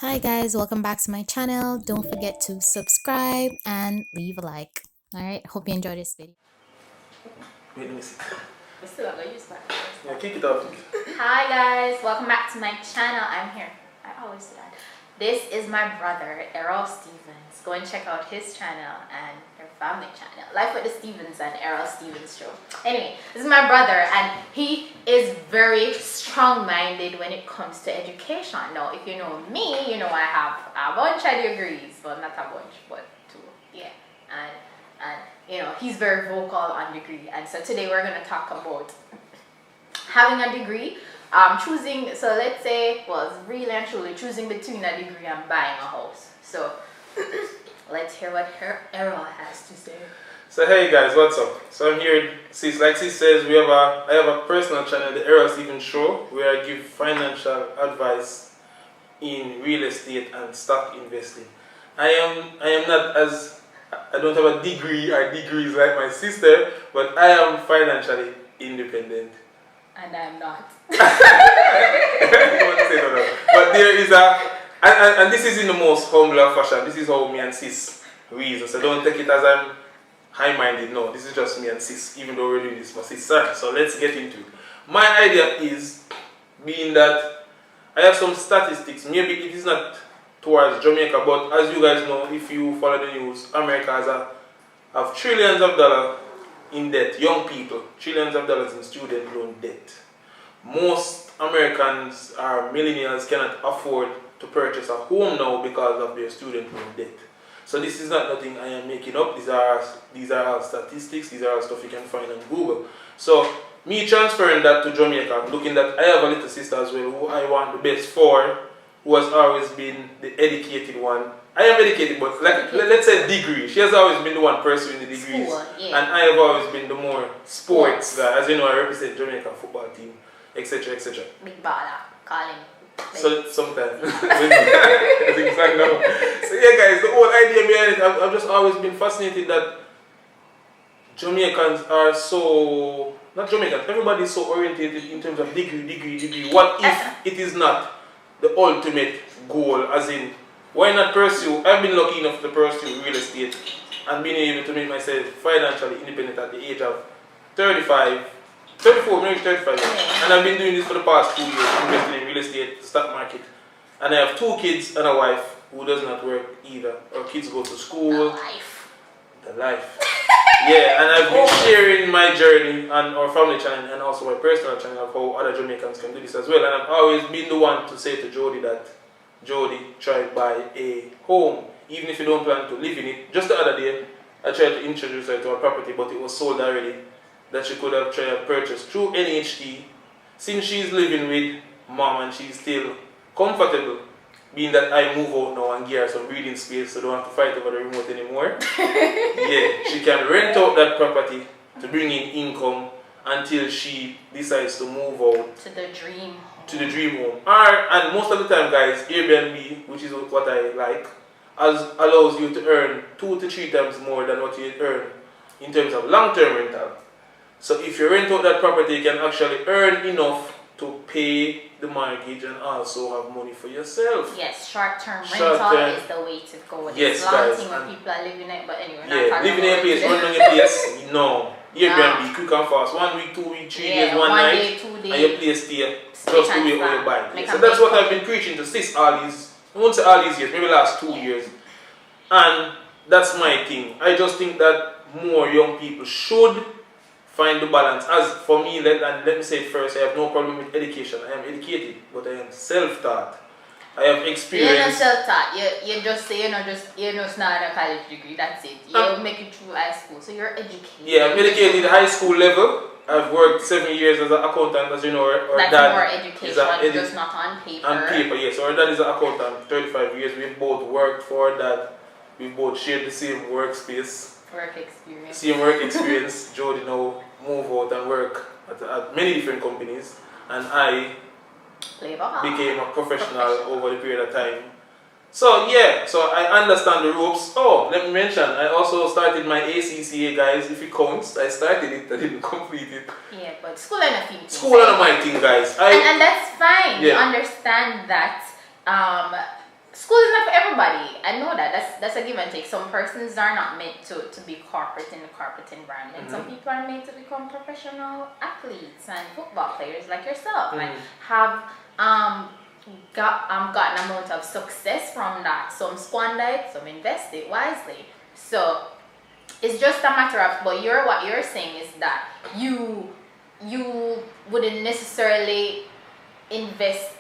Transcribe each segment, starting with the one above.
Hi guys, welcome back to my channel. Don't forget to subscribe and leave a like. Alright, hope you enjoy this video. Wait, let me see. We're still not gonna use that. Yeah, kick it off. Hi guys, welcome back to my channel. I'm here. I always do that. This is my brother, Errol Stevens. Go and check out his channel and their family channel. Life with the Stevens and Errol Stevens show. Anyway, this is my brother and he is very strong-minded when it comes to education. Now, if you know me, you know I have a bunch of degrees. Well, not a bunch, but two. Yeah. And you know, he's very vocal on degree. And so today we're going to talk about having a degree, choosing, so let's say, well, it's really and truly choosing between a degree and buying a house. So let's hear what Errol has to say. So hey guys, what's up? So I'm here, like sis says, I have a personal channel, the Errol Stevens Show, where I give financial advice in real estate and stock investing. I don't have a degree or degrees like my sister, but I am financially independent. And I'm not. I don't want to say no. But there is and this is in the most humbler fashion. This is how me and sis reason. So don't take it as I'm high-minded. No, this is just me and sis, even though we're doing this for sis. Sorry. So let's get into it. My idea is being that I have some statistics. Maybe it is not towards Jamaica, but as you guys know, if you follow the news, America have trillions of dollars in debt. Young people, trillions of dollars in student loan debt. Most Americans or millennials cannot afford to purchase a home now because of their student loan debt. So this is not nothing I am making up. These are all statistics. These are all stuff you can find on Google. So me transferring that to Jamaica, looking that I have a little sister as well who I want the best for, who has always been the educated one. I am educated, but let's say degree. She has always been the one pursuing the degrees. School, yeah. And I have always been the more sports guy. As you know, I represent Jamaica football team, etc., etc. Big baller, call him. So sometimes. I think it's like now. So yeah guys, the whole idea behind it, I've just always been fascinated that Jamaicans are so, not Jamaicans, everybody is so orientated in terms of degree. What if it is not the ultimate goal, as in, why not pursue? I've been lucky enough to pursue real estate and being able to make myself financially independent at the age of 34, maybe 35. And I've been doing this for the past 2 years, investing in real estate, stock market. And I have 2 kids and a wife who does not work either. Our kids go to school. The life. Yeah, and I've been sharing my journey on our family channel and also my personal channel of how other Jamaicans can do this as well. And I've always been the one to say to Jody that, Jody, try to buy a home, even if you don't plan to live in it. Just the other day, I tried to introduce her to a property, but it was sold already, that she could have tried to purchase through NHT. Since she's living with mom and she's still comfortable, being that I move out now and give her some breathing space so don't have to fight over the remote anymore. Yeah, she can rent out that property to bring in income until she decides to move out To the dream home. to the dream home. And most of the time guys, Airbnb, which is what I like, allows you to earn 2 to 3 times more than what you earn in terms of long-term rental. So if you rent out that property, you can actually earn enough to pay the mortgage and also have money for yourself. Yes, short-term rental is the way to go. Yes, it's long guys, thing when people are living it, but anyway, yeah, living in a place, running in a place, no. Airbnb, quick and fast. 1 week, 2 weeks, 3 days, one night, day, 2 days, and your place stay just the way you buy. Yeah. So that's what I've been preaching to sis all these, I won't say all these years, maybe last 2 years. And that's my thing. I just think that more young people should find the balance. As for me, let me say it first, I have no problem with education. I am educated, but I am self-taught. I have experience. You're not self-taught. You just say you're not a college degree. That's it. You make it through high school, so you're educated. Yeah, I'm educated at high school level. I've worked 7 years as an accountant, as you know. Or that's dad more education, just not on paper. On paper, yes. Our dad is an accountant, 35 years. We've both worked for that. We both shared the same workspace. Work experience. Same work experience. Jody now move out and work at many different companies, and I became a professional over the period of time. So yeah, so I understand the ropes. Oh, let me mention, I also started my ACCA, guys. If it counts, I started it. I didn't complete it. Yeah, but school and a few. School and my thing, guys. And that's fine. Yeah. You understand that. school is not for everybody. I know that. That's a give and take. Some persons are not meant to be corporate in the corporate environment. Some people are made to become professional athletes and football players like yourself and have gotten a amount of success from that. Some squander it, some invest it wisely. So it's just a matter of, but what you're saying is that you wouldn't necessarily invest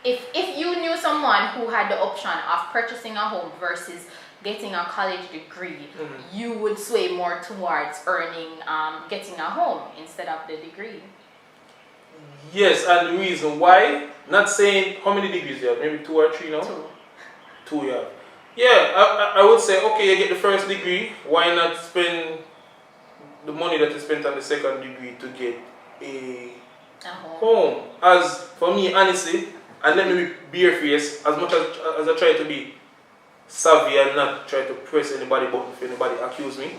if you knew someone who had the option of purchasing a home versus getting a college degree, you would sway more towards getting a home instead of the degree. Yes, and the reason why, not saying how many degrees you have, maybe 2 or 3 now? 2 you have. Yeah, I would say, okay, you get the first degree, why not spend the money that you spent on the second degree to get a home? As for me, honestly, and let me be barefaced, as much as I try to be savvy and not try to press anybody button if anybody accuse me,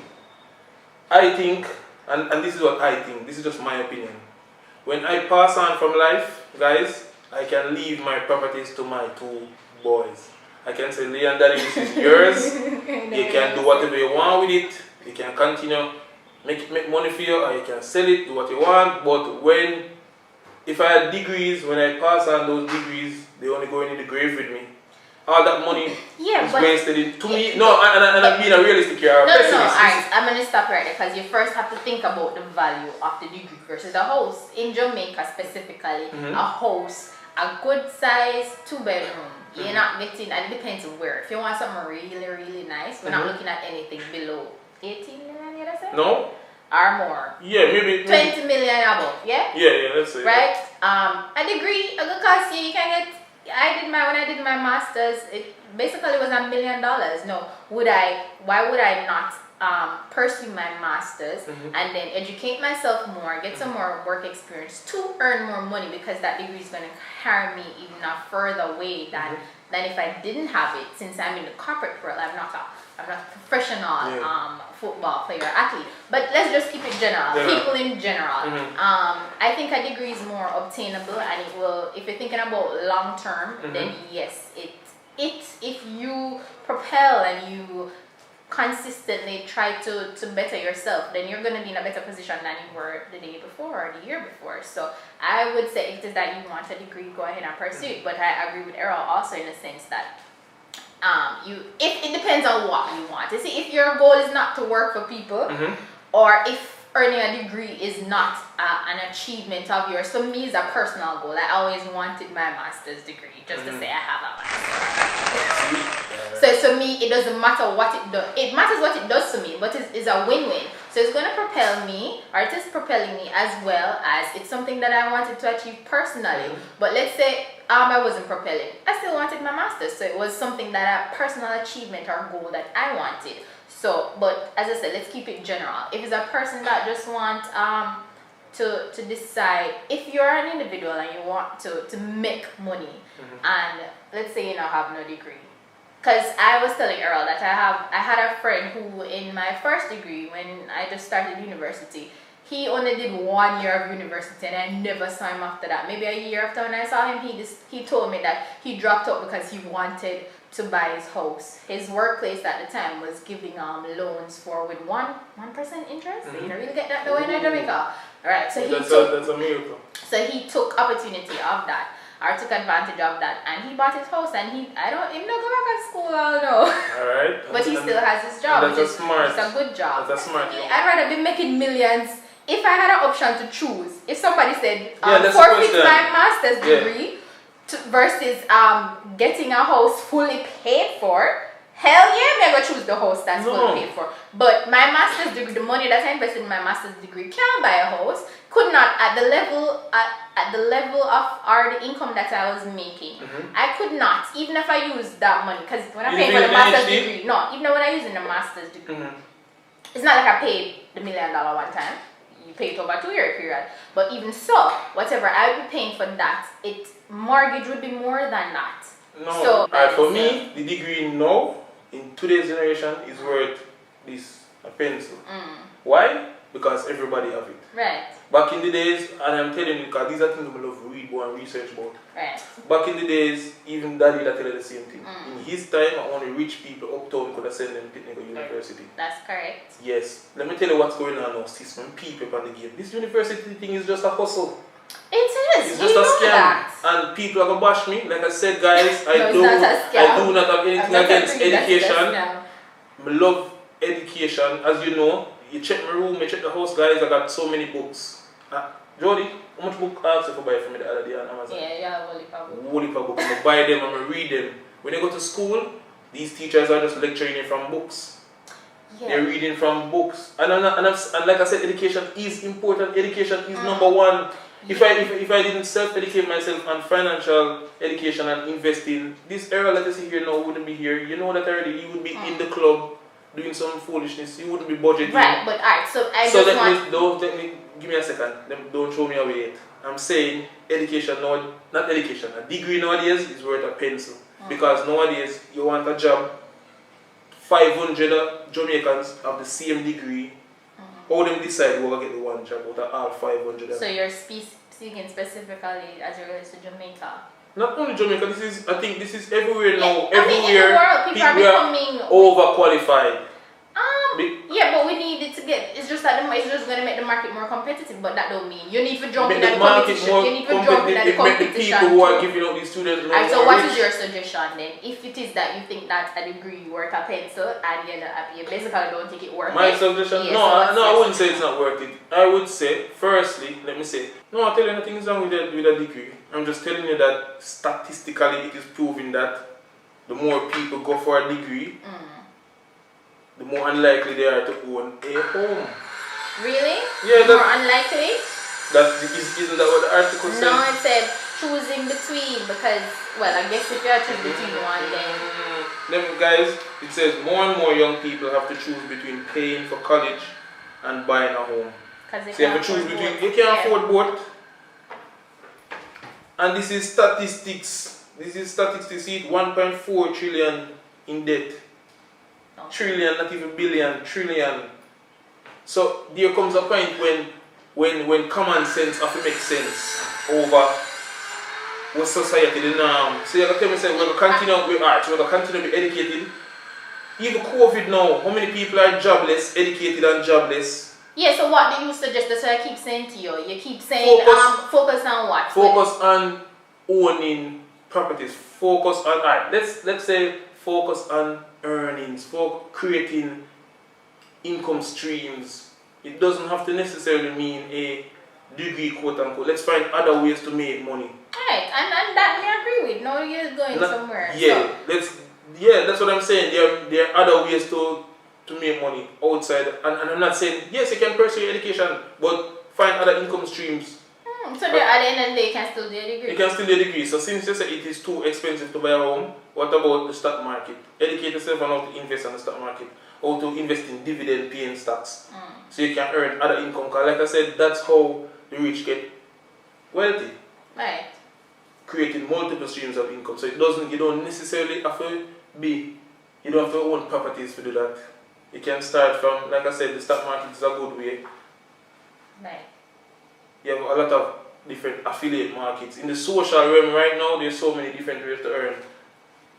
I think, and this is what I think, this is just my opinion, when I pass on from life, guys, I can leave my properties to my 2 boys. I can say, Leon, Daddy, this is yours. You can do whatever you want with it. You can continue, make money for you, or you can sell it, do what you want. But if I had degrees, when I pass on those degrees, they only go in the grave with me. All that money is wasted to me. No, and I'm being a realistic here. No, alright, I'm going to stop right there because you first have to think about the value of the degree versus a house. In Jamaica specifically, a house, a good size 2-bedroom. You're not getting, and it depends on where. If you want something really, really nice, we're not looking at anything below 18 million, you say? No. Or more. Yeah, maybe 20 million above, yeah? Yeah, let's say. Right? A degree, a good cost you can get. When I did my master's, it basically was $1 million. No, why would I not pursue my master's and then educate myself more, get some more work experience to earn more money, because that degree is going to carry me even a further way than if I didn't have it. Since I'm in the corporate world, I'm not a professional football player athlete. But let's just keep it general. People in general. I think a degree is more obtainable, and it will. If you're thinking about long term, then yes, if you propel and you consistently try to better yourself, then you're going to be in a better position than you were the day before or the year before. So I would say if it is that you want a degree, go ahead and pursue it. But I agree with Errol also in the sense that it depends on what you want. You see, if your goal is not to work for people, or if earning a degree is not an achievement of yours. For me, it's a personal goal. I always wanted my master's degree, just to say I have a master's. So to me, it doesn't matter what it does. It matters what it does to me, but it's a win-win. So it's going to propel me, or it is propelling me, as well as it's something that I wanted to achieve personally. But let's say I wasn't propelling. I still wanted my master's, so it was something that a personal achievement or goal that I wanted. So, but as I said, let's keep it general. If it's a person that just wants to decide, if you're an individual and you want to make money, and let's say you have no degree. Because I was telling Earl that I had a friend who, in my first degree, when I just started university, he only did 1 year of university, and I never saw him after that. Maybe a year after when I saw him, he told me that he dropped out because he wanted to buy his house. His workplace at the time was giving loans with 1% interest. So you don't really get that though in Jamaica. Alright, so that's a miracle. So he took opportunity of that, or took advantage of that, and he bought his house, and he don't go back to school, I don't know. Alright. But he still has his job. That's smart. It's a good job. That's a smart. I'd rather be making millions. If I had an option to choose, if somebody said forfeit my master's degree versus getting a house fully paid for, hell yeah, I'm going to choose the house that's fully paid for. But my master's degree, the money that I invested in my master's degree, can't buy a house. Could not at the level of or the income that I was making. I could not, even if I used that money, because when I paid for the master's degree, even when I used in the master's degree, it's not like I paid the $1 million one time. You pay it over a 2-year period. But even so, whatever I would be paying for that, mortgage would be more than that. No. So for me, the degree now in today's generation is worth a pencil. Why? Because everybody have it. Right. Back in the days, and I'm telling you, because these are things I love to read and research about. Right. Back in the days, even Daddy that tell you the same thing. In his time, only rich people uptown could have sent them to Technical University. That's correct. Yes. Let me tell you what's going on now, sis. When people on the game, this university thing is just a hustle. It is. It's You just a know scam. that. And people are gonna bash me. Like I said, guys, No, I it's do not a scam. I do not have anything I'm not against agreeing that's a education. scam. I love education. As you know, you check my room, you check the house, guys. I got so many books. Jody, how much book I asked you for buy for me the other day on Amazon? Yeah, Wally Pablo. Whole heap of books. I buy them and I read them. When you go to school, these teachers are just lecturing you from books. Yeah. They're reading from books. And like I said, education is important. Education is number one. If I didn't self-educate myself on financial education and investing, this era that you see here now wouldn't be here. You know that already. You would be in the club doing some foolishness. You wouldn't be budgeting. Right, but alright, so let me give me a second. Don't throw me away yet. I'm saying education now, not education. A degree nowadays is worth a pencil. Because nowadays you want a job. 500 Jamaicans have the same degree. How them decide who will get the one job out of all 500? So you're speaking specifically as it relates to Jamaica? Not only Jamaica, I think this is everywhere now. I mean, in the world, people are becoming overqualified. Yeah, but we need it to get. It's just that it's just going to make the market more competitive. But that don't mean you need to jump in at the competition. You need to jump in at the competition. The people who are giving out these students. Alright, so what is your suggestion then? If it is that you think that a degree worth a pencil and you're not happy, you basically don't think it worth it. My suggestion? Yeah, I wouldn't say it's not worth it. I would say, firstly, let me say, no, I'm telling you nothing is wrong with a degree. I'm just telling you that statistically it is proven that the more people go for a degree, the more unlikely they are to own a home. Really? Yeah, more unlikely? Isn't that what the article said? No, it said choosing between because, well, I guess if you are choosing between one, then... Guys, it says more and more young people have to choose between paying for college and buying a home. Because so you have to choose between, you can't afford both. And this is statistics. This is statistics. See it, 1.4 trillion in debt. Trillion, not even billion, trillion. So there comes a point when common sense have to make sense over what society the norm. So you have to tell me, say, we're going to continue with art, we're going to continue to be educated. Even COVID now, how many people are jobless, educated and jobless? Yeah, so what do you suggest? That's what I keep saying to you. You keep saying focus on what? Focus on owning properties. Focus on art. Let's say focus on earnings, for creating income streams. It doesn't have to necessarily mean a degree, quote unquote. Let's find other ways to make money. Right, and that I agree with. No, you're going somewhere. Yeah, that's what I'm saying. There are other ways to make money outside. And I'm not saying yes, you can pursue your education, but find other income streams. So at the end of the day, you can still do a degree. You can still do a degree. So since you say it is too expensive to buy a home, what about the stock market? Educate yourself on how to invest in the stock market, how to invest in dividend-paying stocks, so you can earn other income. Because like I said, that's how the rich get wealthy. Right. Creating multiple streams of income. So you don't necessarily have to you don't have to own properties to do that. You can start from, like I said, the stock market is a good way. Right. You have a lot of different affiliate markets. In the social realm right now, there's so many different ways to earn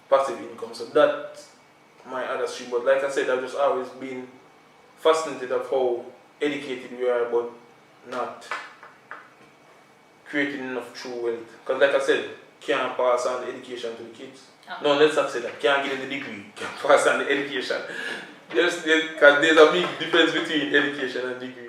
passive income. So that's my other stream. But like I said, I've just always been fascinated of how educated we are, but not creating enough true wealth. Because like I said, can't pass on the education to the kids. No, let's not say that. Can't get the degree. Can't pass on the education. Because there's a big difference between education and degree.